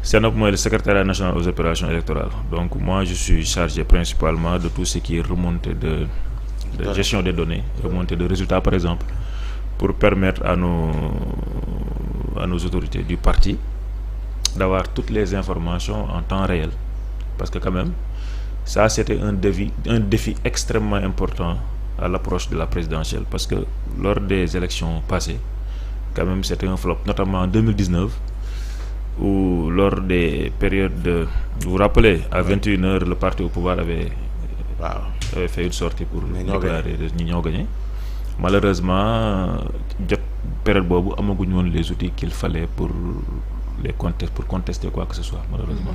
CNOP mooy le secrétariat national aux opérations électorales donc moi je suis chargé principalement de tout ce qui est remontée de gestion des données, remontée de résultats par exemple, pour permettre à nos autorités du parti d'avoir toutes les informations en temps réel. Parce que quand même, ça c'était un défi extrêmement important à l'approche de la présidentielle. Parce que lors des élections passées, quand même c'était un flop, notamment en 2019, où lors des périodes de... Vous vous rappelez, à 21h, le parti au pouvoir avait fait une sortie pour déclarer ñi ñoo gagné. Malheureusement, période boobu amaguñ woon les outils qu'il fallait pour contester quoi que ce soit, malheureusement.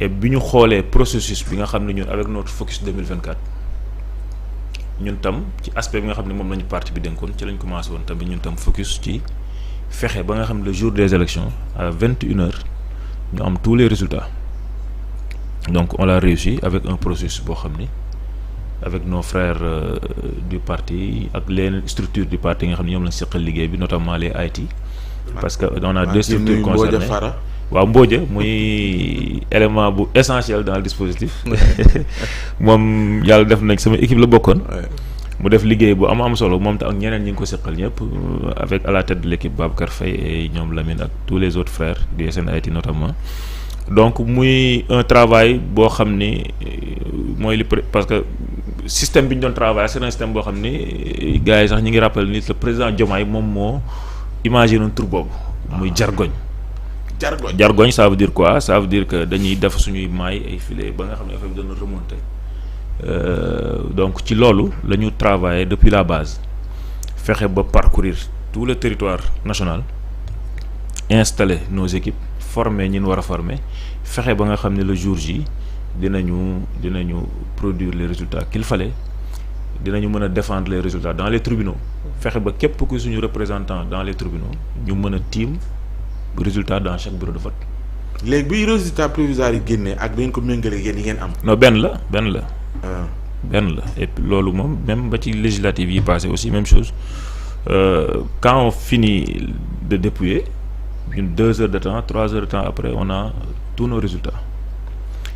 Et bi ñu xoolee processus bi nga xam ne ñun avec notre focus 2024 ñun tam ci aspect bi nga xam ne moom lañu parti bi dénkoon ci lañ commencé woon tamit ñun tam focus ci fexe ba nga xam ne le jour des élections à 21h ñu am tous les résultats. Donc on l'a réussi avec un processus boo xam ni avec nos frères du parti ak les structures du parti nga xam ne ñoom lañ seqal liggéey bi notamment les IT. Parce que on a deux structures concernées. waaw Mbodja muy élément bu essentiel dans le dispositif. moom yàlla def nañ sama équipe la bokkoon. mu def liggéey bu am solo moom tam ak ñeneen ñi ngi ko seqal ñëpp avec à la tête de l'équipe Babacar Faye et ñoom Lamine ak tous les autres frères du SNIT notamment. Donc muy un travail boo xam ni mooy li parce que système bi ñu doon travail c'est un système boo xam ni gars yi sax ñi ngi rappelé ni le président Diomaye moom moo imaginer un tur boobu muy jargoñ. Jargoñ ça veut dire quoi? Ça veut dire que dañuy def suñuy mailles ay filets ba nga xam ne affaire bi dana remonter. Donc ci loolu la ñu travailler depuis la base fexe ba parcourir tout le territoire national, installer nos équipes, former ñi ñu war a former, fexe ba nga xam ne le jour J dinañu produire les résultats qu'il fallait, dinañu mën a défendre les résultats dans les tribunaux, fexe ba képp ku suñu représentant dans les tribunaux ñu mën a tiim résultat dans chaque bureau de vote. léegi bi résultat provisoire yi génnee ak bi ngeen ko méngale yéen yi ngeen am. non benn la. Et puis loolu moom même ba ci législative yi passé aussi même chose quand on finit de dépouiller une 2 heures de temps 3 heures de temps après on a tous nos résultats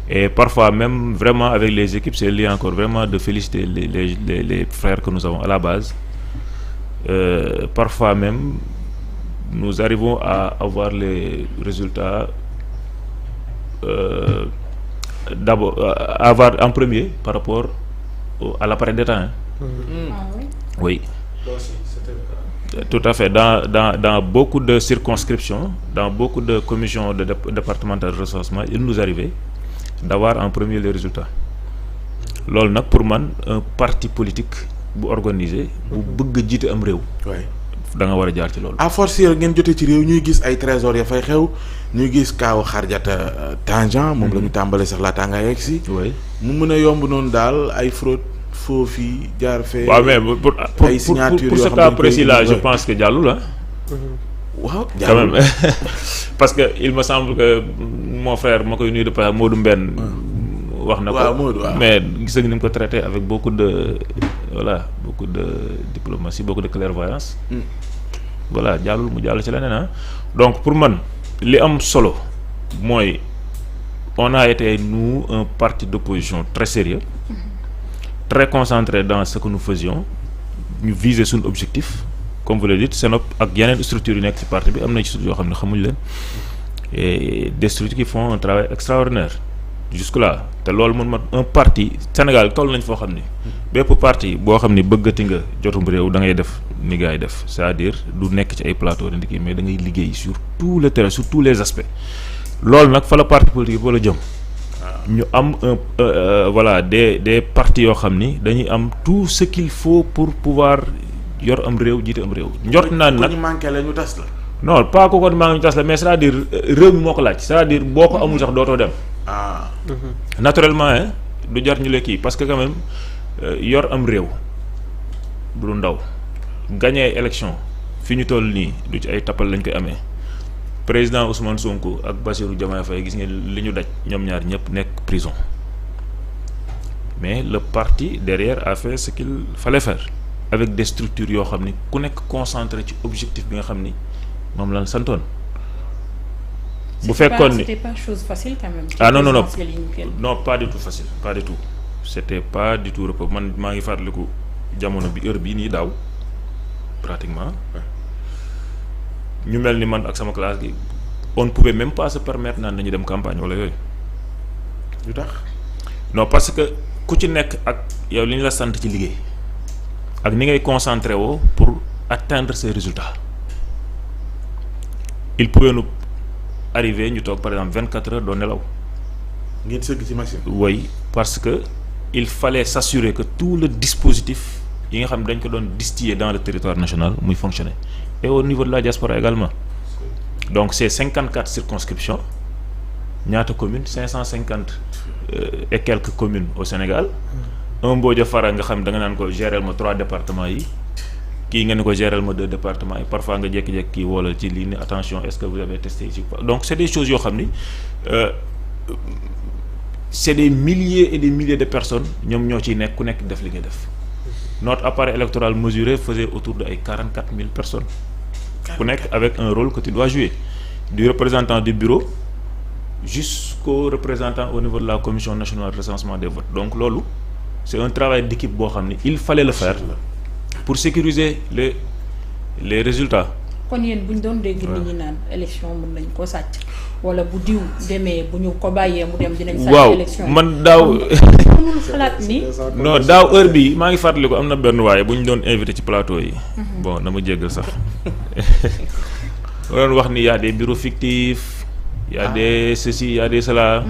et parfois même vraiment avec les équipes c'est lié encore vraiment de féliciter les frères que nous avons à la base. Parfois même nous arrivons à avoir les résultats d'abord avoir en premier par rapport à l'appareil d'État. Oui. Tout à fait. Dans beaucoup de circonscriptions, dans beaucoup de commissions départementales de recensement, il nous arrivait d'avoir en premier les résultats. Loolu nag pour man un parti politique bu organisé bu bëgg jiite am réew. da nga war a jaar ci loolu. à force ngeen jotee ci réew ñuy gis ay trésor ya fay xew ñuy gis kaaw Xarjata Tandian moom la ñu tàmbalee sax laataa nga yegg si. mu mën a yomb noonu daal ay fraude faux fii jaar fee. waaw mais pour ce cas précis là je pense que jàllul la. waaw quand même parce que il me semble que mon frère ma koy nuyu de passage Modou Mbène wax na ko mais gis nga ni mu ko traité avec beaucoup de diplomatie beaucoup de clairvoyance. Voilà jàllul mu jàll ci leneen donc pour man li am solo mooy on a été nous un parti d'opposition très sérieux très concentré dans ce que nous faisions ñu viser suñu objectif comme vous le dites CNOP ak yeneen structures yu nekk ci parti bi am na ci yoo xam ne xamuñ leen et des structures qui font un travail extraordinaire jusque là te loolu mën ma un parti Sénégal toll nañ foo xam ni bépp parti boo xam ni bëggati nga jotum réew da ngay def ni gars yi def c'est-à-dire du nekk ci ay plateau de kii mais da ngay liggéey sur tout le terrain sur tous les aspects loolu nag fa la parti politique boo la jëm ñu am voilà des partis yoo xam ni dañuy am tout ce qu'il faut pour pouvoir yor am réew jiite am réew njort naa nag ñu manqué la ñu tas la non pas ko maa ngi ñu tas la mais c'est-à-dire réew mi moo ko laaj c'est-à-dire boo ko amul sax dootoo dem naturellement du jar ñu la kii parce que quand même yor am réew du ndaw gagner élection fi ñu toll nii du ci ay tappal lañ koy amee président Ousmane Sonko ak Bassirou Diomaye Faye gis ngeen li ñu daj ñoom ñaar ñëpp nekk prison mais le parti derrière a fait ce qu'il fallait faire avec des structures yoo xam ni ku nekk concentré ci objectif bi nga xam ni moom lañ santoon bu fekkoon ni c'était pas chose facile quand même. ah non non non non pas du tout facile pas du tout c'était pas du tout repos man maa ngi fàttaliku jamono bi heure bii nii daaw pratiquement ñu mel ni man ak sama classe gi on ne pouvait même pas se permettre naan nañu dem campagne wala yooyu. lu tax non parce que ku ci nekk ak yow li ñu la sant ci liggéey ak ni ngay concentré woo pour atteindre ces résultats il pouvait nous arriver ñu toog par exemple 24 heures doo nelaw. ngeen sëgg ci machine. oui parce que il fallait s'assurer que tout le dispositif yi nga xam dañ ko doon distiller dans le territoire national muy fonctionner et au niveau de la diaspora également donc c'est 54 circonscriptions ñaata communes 550 et quelques communes au Sénégal un Mbodja Fara nga xam da nga naan ko gérer ma 3 départements yi kii nga ne ko gérer ma 2 départements yi parfois nga jékki-jékki kii wala ci lii ni attention est-ce que vous avez testé ici donc c'est des choses yoo xam ni c'est des milliers et des milliers de personnes ñoom ñoo ciy nekk ku nekk def li ngay def notre appareil électoral mesuré faisait autour de ay 44 000 personnes ku nekk avec un rôle que tu dois jouer du représentant du bureau jusqu'au représentant au niveau de la commission nationale de recensement des votes donc loolu c'est un travail d'équipe boo xam ni il fallait le faire pour sécuriser les résultats. kon yéen bu ñu doon dégg nit ñi naan élection mën nañ ko sàcc wala bu diw demee bu ñu ko bàyyee mu dem dinañ sàcc élection waaw man daaw mënul xalaat ni non daaw heure bi maa ngi fàttaliku am na benn waaye bu ñu doon invité ci plateau yi bon dama jéggal sax ma doon wax ni y a des bureaux fictifs y a des ceci y a des cela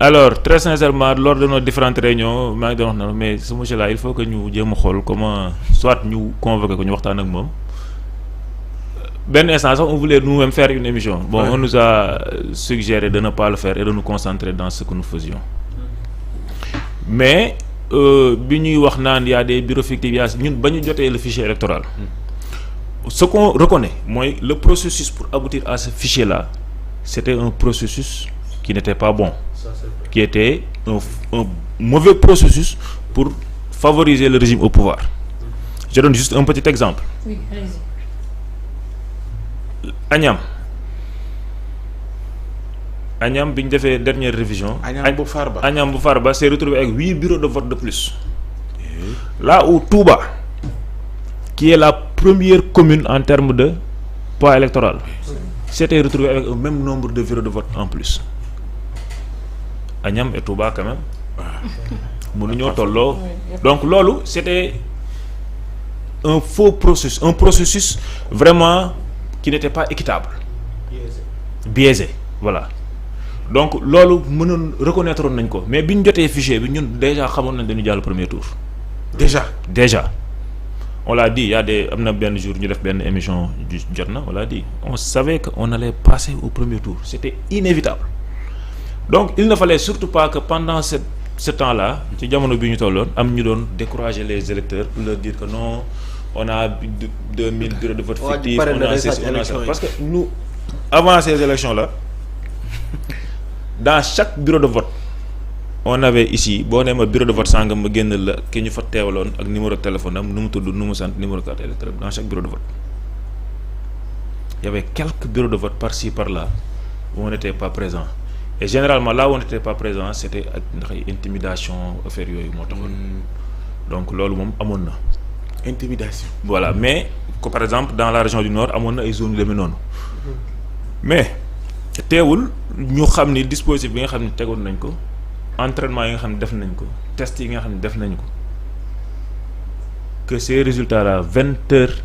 alors très sincèrement lors de nos différentes réunions maa ngi doon wax na mais ce monsieur là il faut que ñu jéem a xool comment soit ñu convoquer ko ñu waxtaan ak moom benn instant sax on voulait nous-mêmes faire une émission bon on nous a suggéré de ne pas le faire et de nous concentrer dans ce que nous faisions mais bi ñuy wax naan y a des bureaux fictifs yaa ñun ba ñu jotee le fichier électoral ce qu'on reconnaît mooy le processus pour aboutir à ce fichier là c'était un processus qui n'était pas bon qui était un mauvais processus pour favoriser le régime au pouvoir je donne juste un petit exemple. Oui, allez-y. Agnam bi ñu defee dernière révision. Agnam bu Farba s'est retrouvé avec 8 bureaux de vote de plus. Là où Touba, qui est la première commune en termes de poids électoral, s'était retrouvé avec un même nombre de bureaux de vote en plus. Agnam et Touba quand même. mënuñoo tolloo. Donc loolu c'était un faux processus, un processus vraiment qui n'était pas équitable. Biaisé, voilà. Donc loolu mënoon reconnaître nañ ko mais bi ñu jotee fichier bi ñun déjà xamoon nañ dañu jàll premier tour. déjà on l'a dit y a des am na benn jour ñu def benn émission jot na on l'a dit on savait que on allait passer au premier tour c'était inévitable donc il ne fallait surtout pas que pendant ce temps-là ci jamono bi ñu tolloon am ñu doon décourager les électeurs pour leur dire que non on a 2000 bureaux de vote fictifs on a ceci on a ça parce que nous avant ces élections-là dans chaque bureau de vote on avait ici boo nee ma bureau de vote sangam ma génn la ki ñu fa teewaloon ak numéro de téléphone am nu mu tudd nu mu sant numéro carte électorale dans chaque bureau de vote il y avait quelques bureaux de vote par-ci par-là où on n'était pas présent et généralement là où on n'était pas présent c'était ak ndax ay intimidation affaire yooyu moo taxoon donc loolu moom amoon na intimidation voilà mais que par exemple dans la région du Nord amoon na ay zones yu demee noonu mais teewul ñu xam ni dispositif bi nga xam ne tegoon nañ ko entraînement yi nga xam ne def nañ ko test yi nga xam ne def nañ ko que ces résultats là 20 heures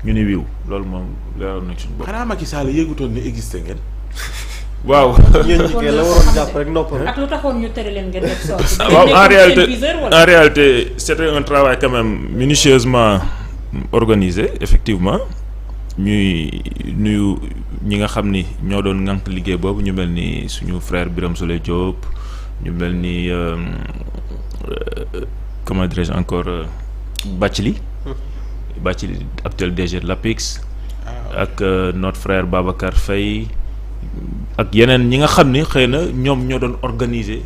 ñu ni wiiw loolu moom leeroon nañ suñu bopp. xanaa Macky Sall yëgutoon ni existé ngeen. waaw. yéen jigéen la waroon jàpp rek noppal. ak lu taxoon ñu tere leen ngeen def sorti. waaw en réalité c'était un travail quand même minutieusement organisé effectivement. ñuy nuyu ñi nga xam ni ñoo doon ŋànk liggéey boobu ñu mel ni suñu frère Birame Souleye Diop ñu mel ni comment dirais-je encore Bathily actuel DG de l'APIX ak notre frère Babacar Faye ak yeneen ñi nga xam ni xëy na ñoom ñoo doon organiser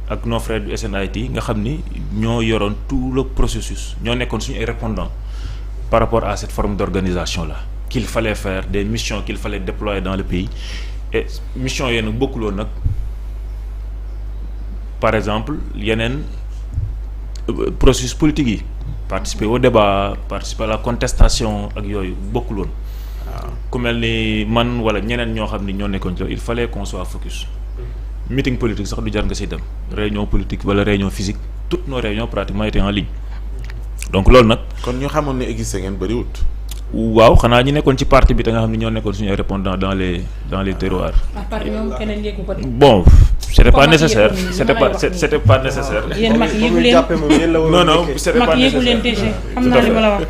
ak nos frères du SNIT nga xam ni ñoo yoroon tout le processus ñoo nekkoon suñu ay répondants par rapport à cette forme d'organisation là qu'il fallait faire, des missions qu'il fallait déployer dans le pays et mission yooyu nag bokkuloon nag par exemple yeneen processus politique yi participer au débat, participer à la contestation ak yooyu bokkuloon ku mel ni man wala ñeneen ñoo xam ni ñoo nekkoon ci il fallait qu'on soit focus. Meeting politique sax du jar nga siy dem réunion politique wala réunion physique toutes nos réunions pratiquement étaient en ligne donc loolu nag. kon ñu xamoon ne existé ngeen bëriwut. waaw xanaa ñi nekkoon ci parti bi te nga xam ne ñoo nekkoon suñu répondant dans les terroirs. à part ñoom keneen yeggu ko de. bon c'était pas nécessaire c'était pas nécessaire. yéen mag yeggu leen non c'était pas nécessaire mag yeggu leen DG xam naa li ma la wax.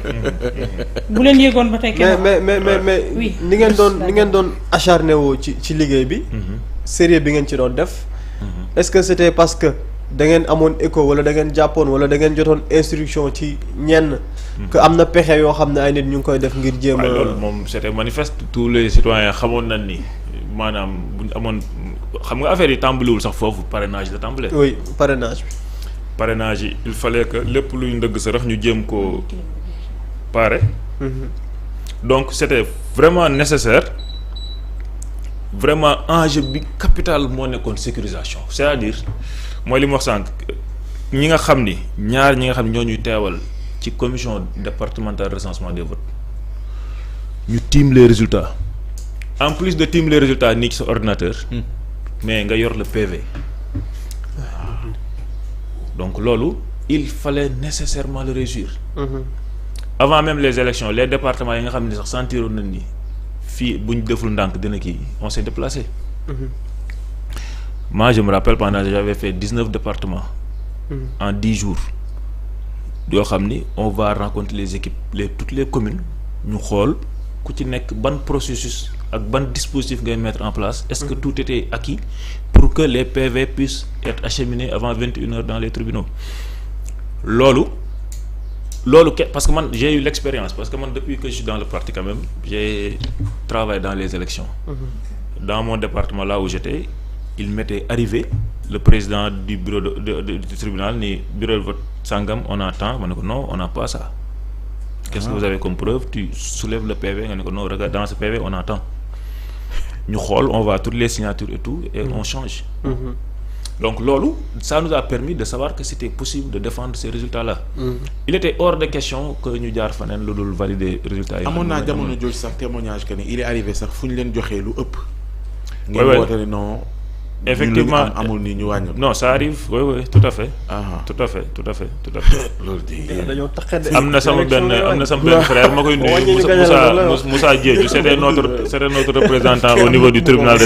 bu leen yeggoon ba tey kenn. mais oui ni ngeen doon acharné woo ci liggéey bi. sérieux bi ngeen ci doon def. est-ce que c'était parce que da ngeen amoon écho wala da ngeen jàppoon wala da ngeen jotoon instruction ci ñenn. que am na pexe yoo xam ne ay nit ñu ngi koy def ngir jéem a. loolu moom c'était manifeste tous les citoyens xamoon nañ ni maanaam bu ñu amoon xam nga affaire yi tàmbaliwul sax foofu parrainage la tàmbalee. oui parrainage bi. parrainage yi il fallait que lépp luy ndëgg sa rax ñu jéem koo pare. donc c'était vraiment nécessaire. Vraiment enjeu bi capital moo nekkoon sécurisation c'est-à-dire mooy li mu wax sànq ñi nga xam ni ñi nga xam ñoo ñuy teewal ci commission départementale de recensement des votes ñu tiim les résultats en plus de tiim les résultats nii ci sa ordinateur mais nga yor le PV donc loolu il fallait nécessairement le réussir avant même les élections les départements yi nga xam ne sax sentiroon nañ ni fii bu ñu deful ndànk dina kii on s'est déplacé. Moi je me rappelle pendant j'avais fait 19 départements. En 10 jours. yoo xam ni on va rencontrer les équipes toutes les communes ñu xool ku ci nekk ban processus ak ban dispositif ngay mettre en place. Est-ce que tout était acquis pour que les PV puissent être acheminés avant 21h dans les tribunaux. loolu parce que man j'ai eu l'expérience parce que man depuis que je suis dans le parti quand même j'ai travaillé dans les élections. Dans mon département là où j'étais il m'était arrivé le président du bureau du tribunal ni bureau de vote sangam on attend ma ne ko non on n'a pas ça. Qu'est-ce que vous avez comme preuve? Tu soulèves le PV nga ne ko non regarde dans ce PV on attend ñu xool on voit toutes les signatures et tout et on change. Donc loolu ça nous a permis de savoir que c'était possible de défendre ces résultats-là. Il était hors de question que ñu jaar faneen lu dul valider résultats yi. amoon naa jamono jooju sax témoignage que ni il est arrivé sax fu ñu leen joxee lu ëpp. ngeen woote ne non. effectivement amul nii ñu wàññi. non ça arrive oui tout à fait. tout à fait. loolu dañoo taxé am na sama benn frère ma koy nuyu Moussa Diédhiou c'était notre représentant au niveau du tribunal de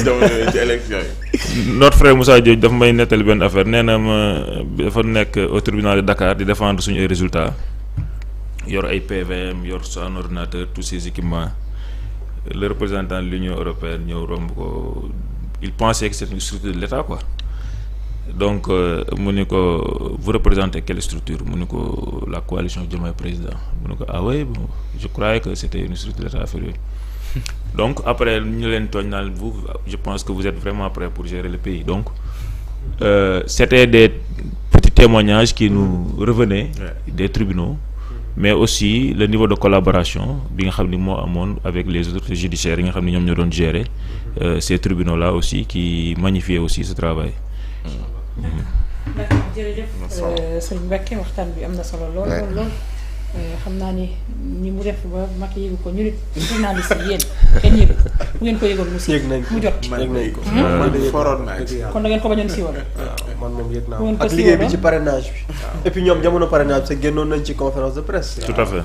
ci élection yi. Notre frère Moussa Diédhiou dafa may nettali benn affaire nee na ma dafa nekk au tribunal de Dakar di défendre suñu ay résultats yor ay PVM yor son ordinateur tous ces équipements le représentant de l'Union européenne ñëw romb ko. Il pensait que c'était une structure de l'État quoi donc mu ni ko vous représentez quelle structure mu ni ko la coalition Diomaye Président mu ni ko ah oui bon je croyais que c'était une structure de l'État affaire yooyu donc après ñu leen tooñ naan vous je pense que vous êtes vraiment prêt pour gérer le pays donc c'était des petits témoignages qui nous revenaient des tribunaux mais aussi le niveau de collaboration bi nga xam ni moo amoon avec les autorités judiciaires yi nga xam ni ñoom ñoo doon gérer ces tribunaux-là aussi qui magnifiaient aussi ce travail. D'accord jërëjëf sëñ Mbacké waxtaan bi am na solo lool xam naa ni mu def ba mag yëgu ko ñu nit journaliste yi yéen kenn yëgu bu ngeen ko yëgoon mu siiw mu jot yëg nañ ko foroon naa ci. kon da ngeen ko bañoon siiwal. man moom yëg naa bu ngeen ko ak liggéey bi siiwaloon ci parrainage bi et puis ñoom jamono parrainage bi sax génnoon nañ ci conférence de presse. Tout à fait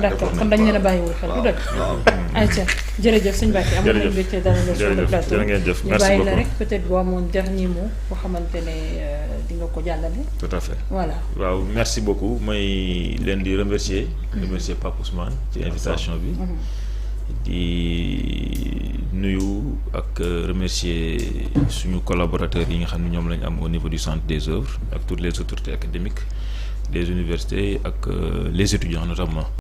d'accord kon dañ leen a bàyyiwul xel du dëgg. ayca jërëjëf sëñ Mbacké amoon nañu mbégte dalal la sur le plateau jërë ngeen jëf ñu merci bàyyi la beaucoup rek peut-être boo amoon dernier mot boo xamante ne di nga ko jàllale. tout à fait voilà waaw merci beaucoup may leen di remercier Pape Ousmane ci invitation bi di nuyu ak remercier suñu collaborateurs yi nga xam ne ñoom lañu am au niveau du centre des œuvres ak toutes les autorités académiques des universités ak les étudiants notamment